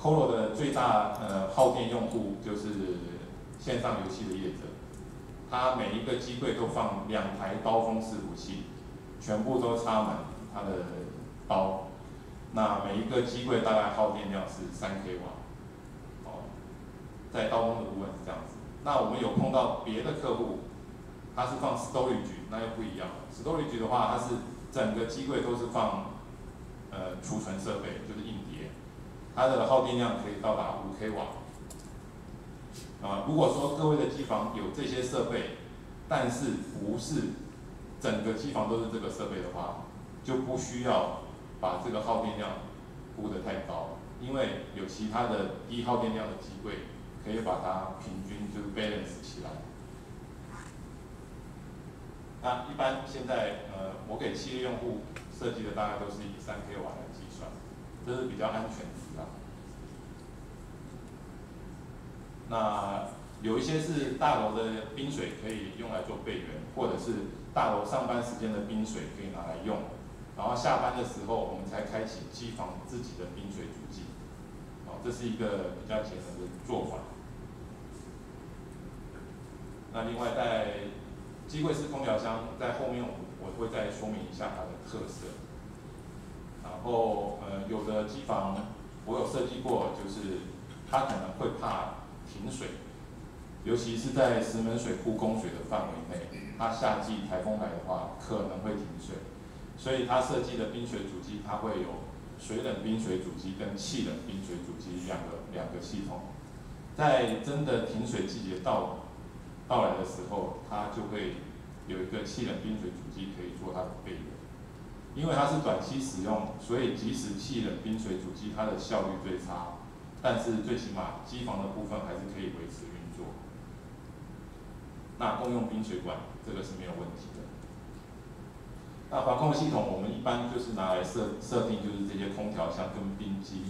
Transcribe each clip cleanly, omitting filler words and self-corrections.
Colo 的最大耗电用户就是线上游戏的业者，它每一个机柜都放2台刀锋伺服器，全部都插满它的刀。那每一个机柜大概耗电量是3 kW， 在刀锋的部分是这样子。那我们有碰到别的客户，它是放 storage， 那又不一样了。storage 的话，它是整个机柜都是放储存设备，就是硬碟，它的耗电量可以到达5 kW。如果说各位的机房有这些设备，但是不是整个机房都是这个设备的话，就不需要把这个耗电量估得太高，因为有其他的低耗电量的机柜可以把它平均就是 balance 起来。那一般现在我给企业用户设计的大概都是以3 kW 来计算，这是比较安全的啦。那有一些是大楼的冰水可以用来做备源，或者是大楼上班时间的冰水可以拿来用，然后下班的时候我们才开启机房自己的冰水主机，这是一个比较节能的做法。那另外在机柜式空调箱在后面我会再说明一下它的特色。然后有的机房我有设计过，就是它可能会怕停水，尤其是在石门水库供水的范围内，它夏季台风来的话可能会停水，所以它设计的冰水主机它会有水冷冰水主机跟气冷冰水主机两个系统，在真的停水季节到来的时候，它就会有一个气冷冰水主机可以做它的备源。因为它是短期使用，所以即使气冷冰水主机它的效率最差，但是最起码机房的部分还是可以维持运作。那共用冰水管这个是没有问题的。那环控系统我们一般就是拿来设定，就是这些空调箱跟冰机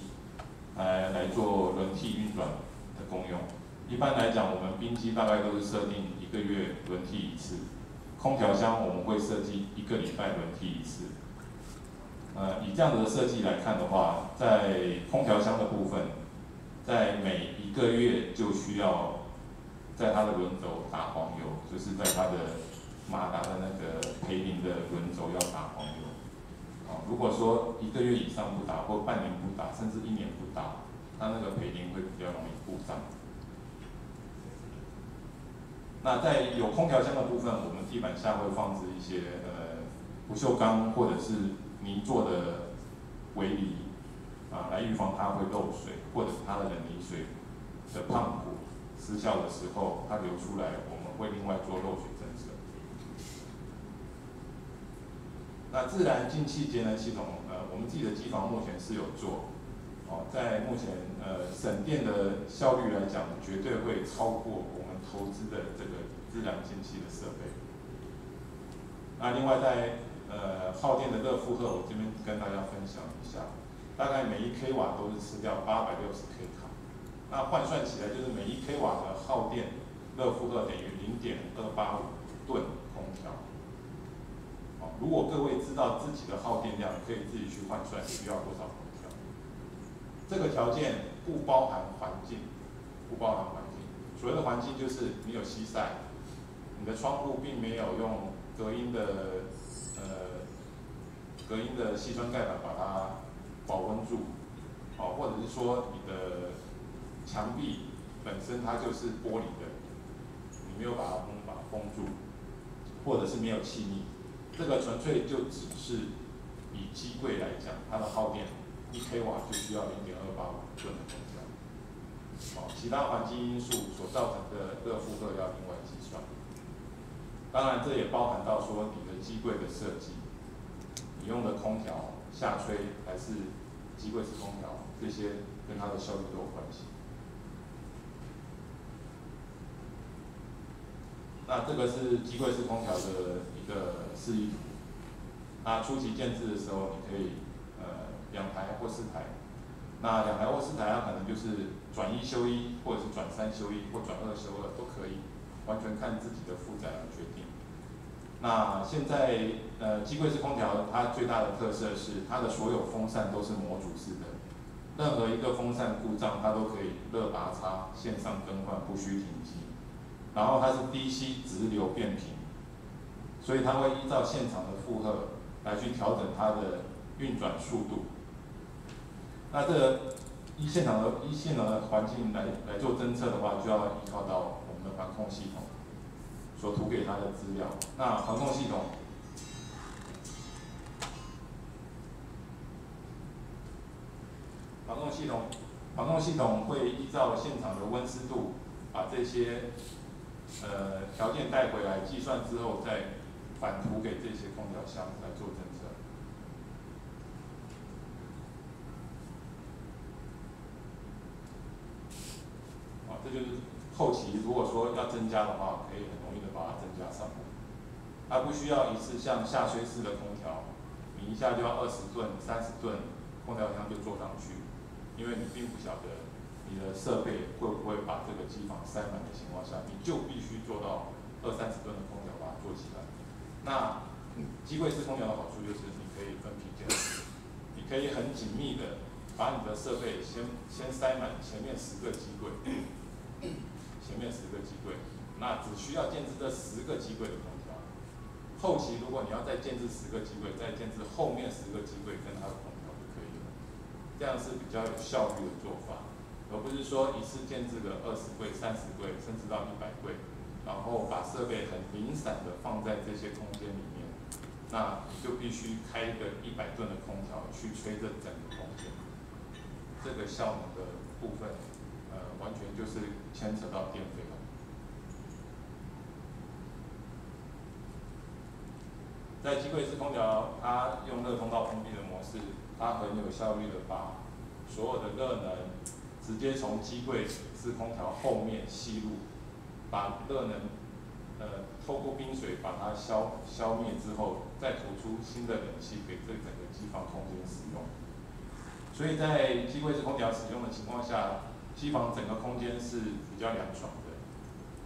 来做轮替运转的功用。一般来讲，我们冰机大概都是设定1个月轮替1次，空调箱我们会设计1个礼拜轮替1次。以这样子的设计来看的话，在空调箱的部分，在每1个月就需要在它的轮轴打黄油，就是在它的马达的那个培林的轮轴要打黄油。如果说1个月以上不打，或半年不打，甚至1年不打，它那个培林会比较容易故障。那在有空调箱的部分，我们地板下会放置一些不锈钢或者是泥做的围篱，来预防它会漏水，或者是它的冷凝水的胖虎失效的时候，它流出来，我们会另外做漏水侦测。那自然进气节能系统，我们自己的机房目前是有做，在目前省电的效率来讲，绝对会超过我们投资的这个自然进气的设备。那另外在耗电的热负荷，我这边跟大家分享一下，大概每1 kW 都是吃掉860 k 卡，那换算起来就是每1 kW 的耗电热负荷等于0.285吨空调。如果各位知道自己的耗电量，可以自己去换算需要多少空调。这个条件不包含环境，不包含环境。所谓的环境就是你有西晒，你的窗户并没有用隔音的硒酸钙板把它保温住，或者是说你的墙壁本身它就是玻璃的，你没有把它封住，或者是没有气密，这个纯粹就只是以机柜来讲，它的耗电1 kW 就需要0.285吨的空调。其他环境因素所造成的热负荷要另外计算。当然，这也包含到说你的机柜的设计，你用的空调下吹还是机柜式空调，这些跟它的效率都有关系。那这个是机柜式空调的一个示意图。那初期建制的时候，你可以2台或4台。那2台或4台，它可能就是转1休1，或者是转3休1，或转2休2都可以，完全看自己的负载来决定。那现在机柜式空调它最大的特色是它的所有风扇都是模组式的，任何一个风扇故障，它都可以热拔插，线上更换，不需停机。然后它是 DC 直流变频，所以它会依照现场的负荷来去调整它的运转速度。那这个依现场的环境来做侦测的话，就要依靠到我们的防控系统所图给它的资料。那防控系统会依照现场的温湿度，把这些条件带回来，计算之后再反图给这些空调箱来做侦测。这就是后期如果说要增加的话，可以很容易的把它增加上来。它不需要一次像下吹式的空调，你一下就要20吨、30吨空调箱就做上去，因为你并不晓得你的设备会不会把这个机房塞满的情况下，你就必须做到20-30吨的空调把它做起来。那机柜式空调的好处就是你可以分批建设，你可以很紧密的把你的设备先塞满前面10个机柜，那只需要建置这10个机柜的空调。后期如果你要再建置10个机柜，再建置后面10个机柜跟它的空调就可以了，这样是比较有效率的做法，而不是说一次建置个20柜、30柜，甚至到100柜，然后把设备很零散的放在这些空间里面，那你就必须开一个100吨的空调去吹这整个空间，这个效能的部分，完全就是牵扯到电费了。在机柜式空调，它用热通道封闭的模式，它很有效率的把所有的热能直接从机柜式空调后面吸入，把热能透过冰水把它消灭之后，再吐出新的冷气给这整个机房空间使用。所以在机柜式空调使用的情况下，机房整个空间是比较凉爽的，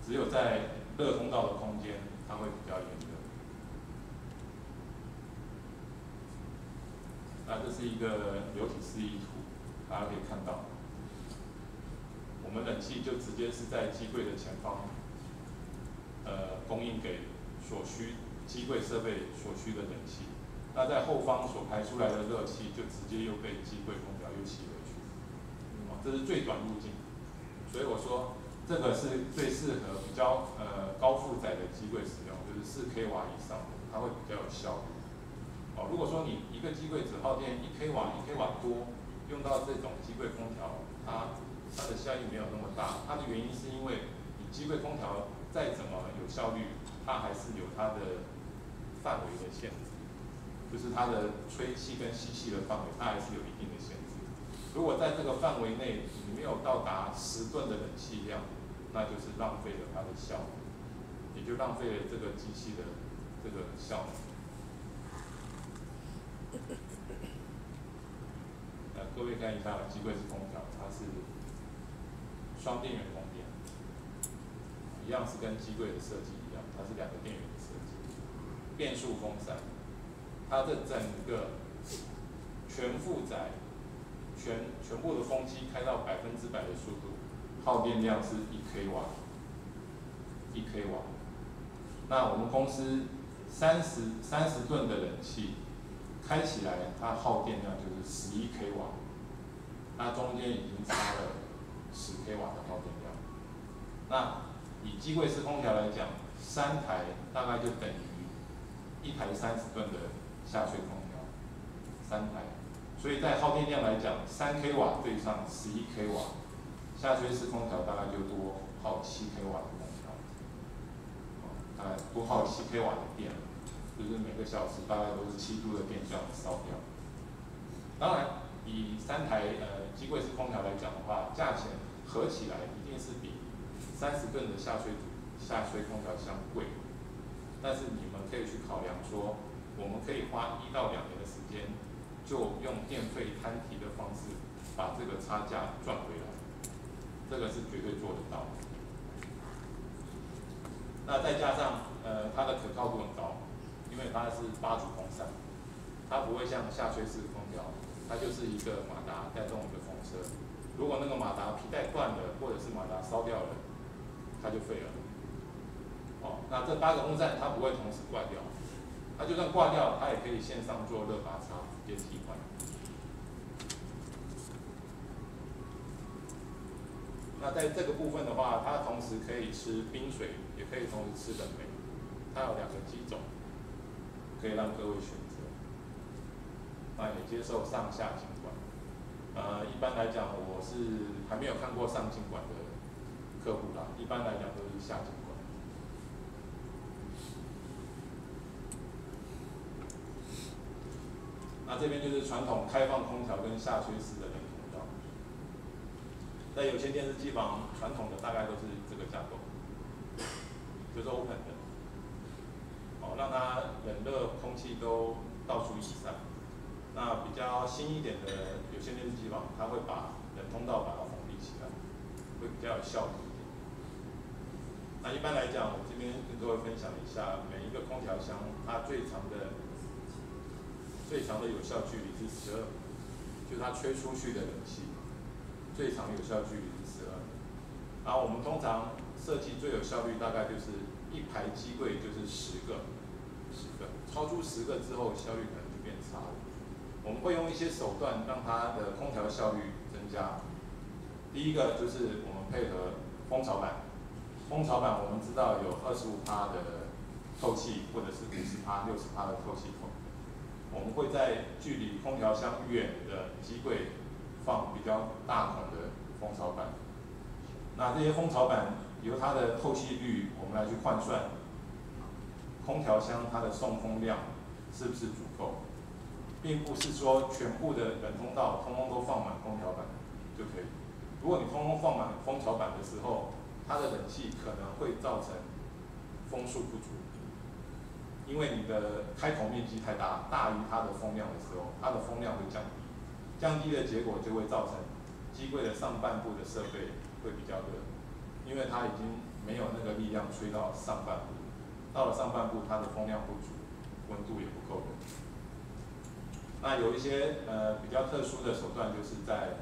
只有在热通道的空间，它会比较炎热。那这是一个流体示意图，大家可以看到，我们冷气就直接是在机柜的前方，供应给所需机柜设备所需的冷气。那在后方所排出来的热气，就直接又被机柜空调又吸回去，这是最短路径。所以我说，这个是最适合比较高负载的机柜使用，就是4 kW 以上的，它会比较有效率。如果说你一个机柜只耗电1 kW多，用到这种机柜空调，它的效益没有那么大。它的原因是因为你机柜空调再怎么有效率，它还是有它的范围的限制，就是它的吹气跟吸气的范围，它还是有一定的限制。如果在这个范围内你没有到达10吨的冷气量，那就是浪费了它的效能，也就浪费了这个机器的这个效能。各位看一下机柜式空调，它是双电源供电，一样是跟机柜的设计一样，它是2个电源的设计。变速风扇，它的整个全负载、全部的风机开到100%的速度，耗电量是1 kW。那我们公司30吨的冷气开起来，它耗电量就是11 kW， 那中间已经差了10 kW 的耗电量。那以机柜式空调来讲，3台大概就等于1台30吨的下吹空调，3台。所以在耗电量来讲，3 kW 对上11 kW， 下吹式空调大概就多耗7 kW 的空调，大概多耗7 kW 的电，就是每个小时大概都是7度的电这样烧掉。当然，以3台机柜式空调来讲的话，价钱合起来一定是比30吨的下吹空调相贵。但是你们可以去考量说，我们可以花1到2年的时间，就用电费摊提的方式，把这个差价赚回来，这个是绝对做得到的。那再加上它的可靠度很高，因为它是8组风扇，它不会像下吹式空调，它就是一个马达带动一个风车。如果那个马达皮带断了，或者是马达烧掉了，它就废了。哦，那这8个风扇它不会同时挂掉，它就算挂掉，它也可以线上做热拔插直接替换。那在这个部分的话，它同时可以吃冰水，也可以同时吃冷媒，它有2个机种，可以让各位选择。那也接受上下景管。一般来讲，我是还没有看过上景管的客户啦，一般来讲都是下景管。那这边就是传统开放空调跟下吹式的冷空调。在有线电视机房，传统的大概都是这个架构，就是 open 的，哦，让它冷热空气都到处移散。那比较新一点的有线电视机房，它会把冷通道把它封闭起来，会比较有效率一点。那一般来讲，我这边跟各位分享一下，每一个空调箱它最长的有效距离是12，就是它吹出去的冷气。最长有效距离是12。然后我们通常设计最有效率大概就是一排机柜就是10个，超出10个之后效率可能就变差了。我们会用一些手段让它的空调效率增加。第一个就是我们配合蜂巢板，蜂巢板我们知道有25%的透气，或者是50%、60%的透气口。我们会在距离空调箱远的机柜放比较大孔的蜂巢板。那这些蜂巢板由它的透气率，我们来去换算空调箱它的送风量是不是足够，并不是说全部的冷通道通通都放满空调板就可以。如果你通通放满蜂巢板的时候，它的冷气可能会造成风速不足，因为你的开口面积太大，大于它的风量的时候，它的风量会降低。降低的结果就会造成机柜的上半部的设备会比较热，因为它已经没有那个力量吹到上半部，到了上半部它的风量不足，温度也不够热。那有一些比较特殊的手段，就是在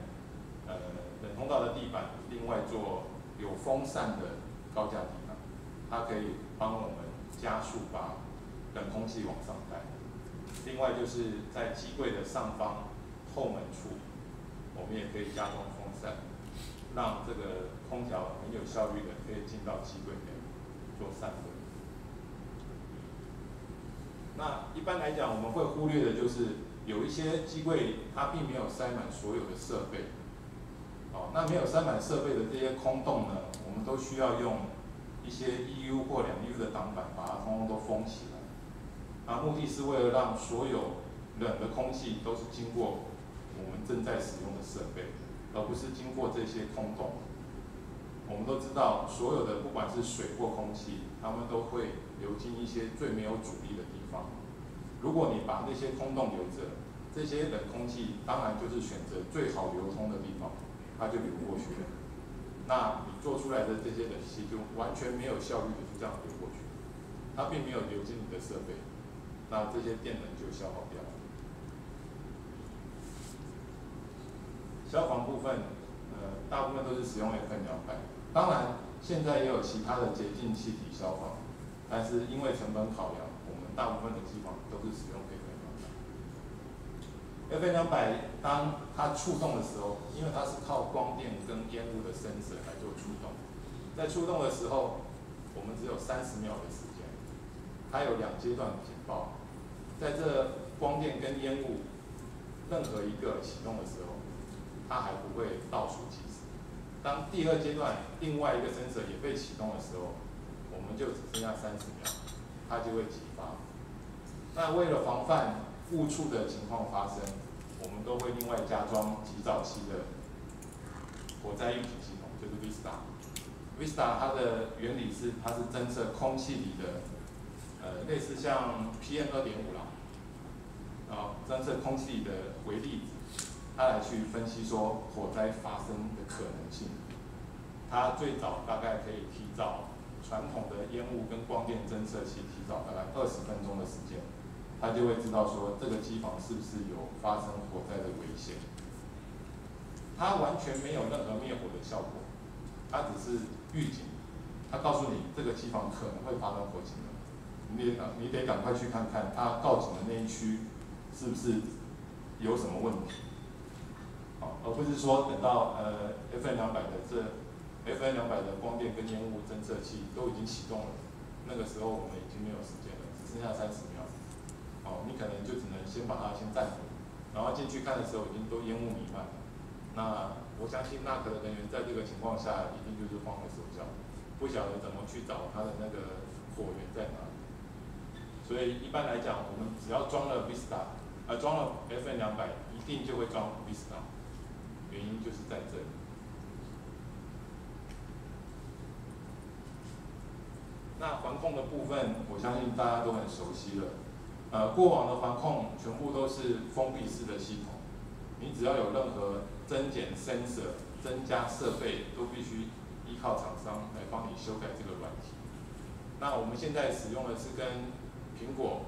冷通道的地板另外做有风扇的高架地板，它可以帮我们加速把冷空气往上带。另外就是在机柜的上方后门处，我们也可以加装风扇，让这个空调很有效率的可以进到机柜里面做散热。那一般来讲，我们会忽略的就是有一些机柜它并没有塞满所有的设备。哦，那没有塞满设备的这些空洞呢，我们都需要用一些 1U 或2U 的挡板把它通通都封起来。那目的是为了让所有冷的空气都是经过我们正在使用的设备，而不是经过这些空洞。我们都知道，所有的不管是水或空气，它们都会流进一些最没有阻力的地方。如果你把那些空洞留着，这些冷空气当然就是选择最好流通的地方，它就流过去了。那你做出来的这些冷气就完全没有效率的就这样流过去，它并没有流进你的设备，那这些电能就消耗掉了。消防部分，大部分都是使用 FM200，当然现在也有其他的洁净气体消防，但是因为成本考量，我们大部分的机房都是使用 FM200。FM200 当它触动的时候，因为它是靠光电跟烟雾的sensor来做触动，在触动的时候，我们只有30秒的时间，它有2阶段警报，在这光电跟烟雾任何一个启动的时候，它还不会倒数计时。当第2阶段另外一个 sensor 也被启动的时候，我们就只剩下30秒，它就会激发。那为了防范误触的情况发生，我们都会另外加装极早期的火灾预警系统，就是 Vista。Vista 它的原理是，它是侦测空气里的类似像 PM2.5啦，侦测空气里的微粒子，它来去分析说火灾发生的可能性。它最早大概可以提早传统的烟雾跟光电侦测器提早大概20分钟的时间，它就会知道说这个机房是不是有发生火灾的危险。它完全没有任何灭火的效果，它只是预警，它告诉你这个机房可能会发生火警了，你得赶快去看看它告警的那一区是不是有什么问题，而不是说等到FN200的光电跟烟雾侦测器都已经启动了，那个时候我们已经没有时间了，只剩下30秒，你可能就只能先把它先暂停，然后进去看的时候已经都烟雾弥漫了。那我相信NAC的人员在这个情况下一定就是慌了手脚，不晓得怎么去找他的那个火源在哪里。所以一般来讲，我们只要装了 Vista， 装了 FN200， 一定就会装 Vista， 原因就是在这里。那环控的部分，我相信大家都很熟悉了。过往的环控全部都是封闭式的系统，你只要有任何增减 sensor、增加设备，都必须依靠厂商来帮你修改这个软体。那我们现在使用的是跟苹果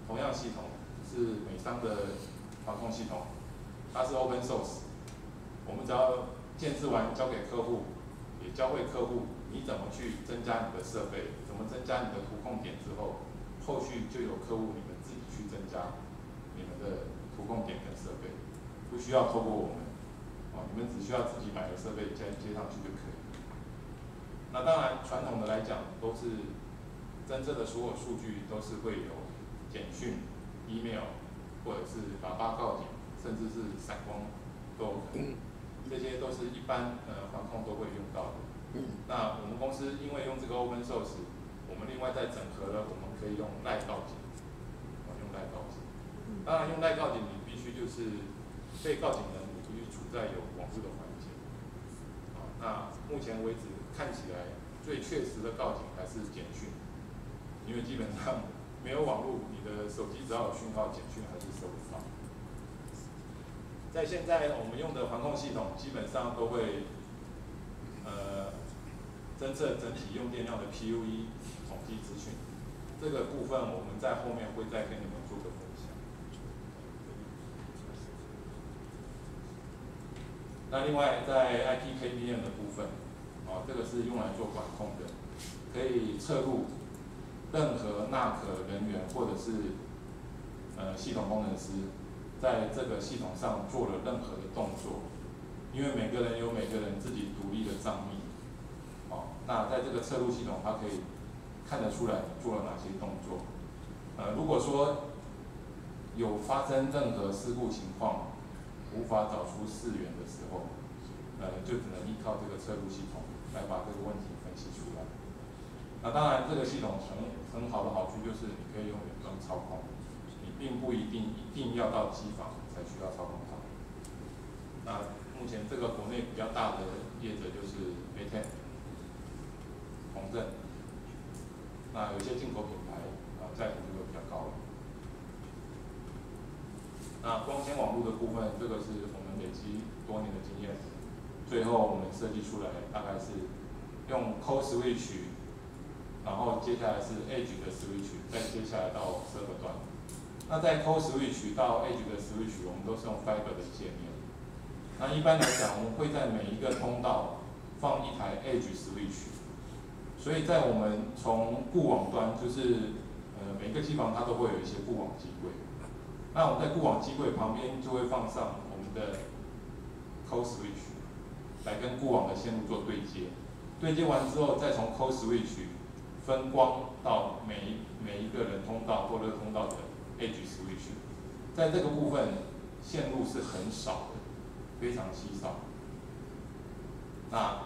同样系统，是美商的环控系统，它是 open source。我们只要建置完交给客户，也教会客户你怎么去增加你的设备，怎么增加你的图控点之后，后续就由客户你们自己去增加你们的图控点跟设备，不需要透过我们，你们只需要自己买的设备接上去就可以。那当然，传统的来讲，都是真正的所有数据都是会有简讯、email， 或者是喇叭告警，甚至是闪光都有可能。这些都是一般环控都会用到的。那我们公司因为用这个 open source， 我们另外再整合了，我们可以用赖告警，用赖告警。当然用赖告警，你必须就是被告警人你必须处在有网络的环境。那目前为止看起来最确实的告警还是简讯，因为基本上没有网络，你的手机只要有讯号，简讯还是收不到。在现在我们用的环控系统，基本上都会侦测整体用电量的 PUE 统计资讯。这个部分我们在后面会再跟你们做个分享。那另外在 IPKPM 的部分，这个是用来做管控的，可以测入任何NAC人员或者是系统工程师。在这个系统上做了任何的动作，因为每个人有每个人自己独立的账密，那在这个测入系统，它可以看得出来你做了哪些动作。如果说有发生任何事故情况，无法找出事源的时候，就只能依靠这个测入系统来把这个问题分析出来。那当然，这个系统很好的好处就是你可以用远端操控。并不一定要到机房才需要操控它。那目前这个国内比较大的业者就是 A10、宏正，那有些进口品牌在乎就比较高了。那光纤网络的部分，这个是我们累积多年的经验，最后我们设计出来大概是用 Core Switch， 然后接下来是 Edge 的 Switch， 再接下来到server端。那在 Core Switch 到 Edge 的 Switch， 我们都是用 Fiber 的界面。那一般来讲，我们会在每一个通道放一台 Edge Switch。所以在我们从固网端，就是每个机房它都会有一些固网机柜。那我们在固网机柜旁边就会放上我们的 Core Switch， 来跟固网的线路做对接。对接完之后，再从 Core Switch 分光到每一个人通道或热通道的 Edge Switch， 在这个部分线路是很少的，非常稀少。那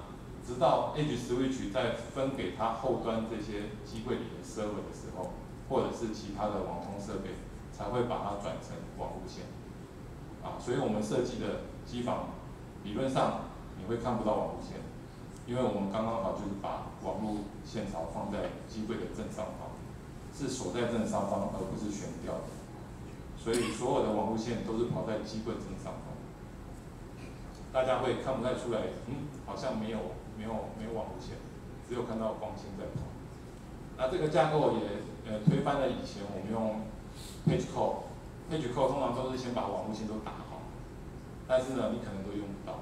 直到 Edge Switch 在分给它后端这些机柜里的 server 的时候，或者是其他的网通设备，才会把它转成网路线。所以我们设计的机房理论上你会看不到网路线，因为我们刚刚好就是把网路线槽放在机柜的正上方。是锁在正上方，而不是悬吊的，所以所有的网路线都是跑在机柜正上方。大家会看不太出来，好像没有网路线，只有看到光纤在跑。那这个架构也推翻了以前我们用 Page Code 通常都是先把网路线都打好，但是呢，你可能都用不到。